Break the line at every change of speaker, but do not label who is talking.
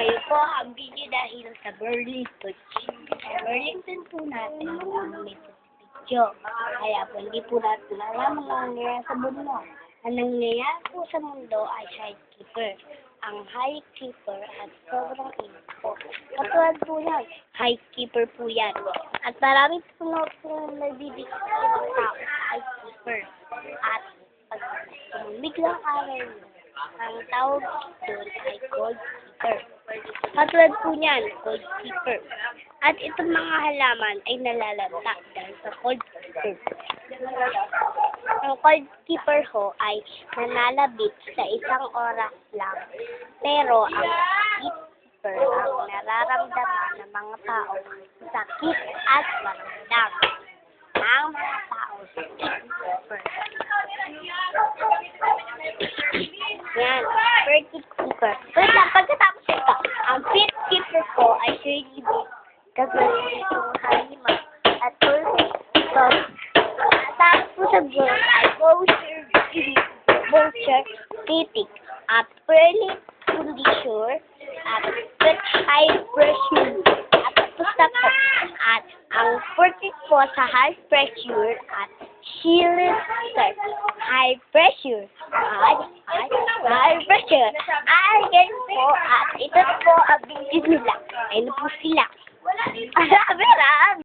Kayo po ang video dahil sa Burlington. Sa Burlington po natin ang may video. Kaya po hindi po natin alam ang nangyayari sa mundo. Ang nangyayari po sa mundo ay highkeeper. Ang highkeeper at sobrang init po. Katulad po yan, highkeeper po yan. At marami po na po nagbibigay ng tao sa highkeeper. At pag biglang araw yun, ang tawag doon ay cold keeper. Katulad po niyan, cold keeper. At itong mga halaman ay nalalanta dahil sa cold keeper. Ang cold keeper ho ay nanalabit sa isang oras lang. Pero ang heat keeper ang nararamdaman ng mga tao sakit at maramdam. Ang mga tao sa heat keeper. Yan, bird keeper. Wait lang, pagkatapos ito, ang pit keeper ko ay shady bit. Katulad itong halima at also, tapos po sa bird ay vulture, titik, at pearly conditioner, at pet high pressure, at pusta po, at ang portrait po sa high pressure, at shielded start, high pressure, high pressure, ay ganyan po, at ito po ang video nila, ayun po sila. Marami.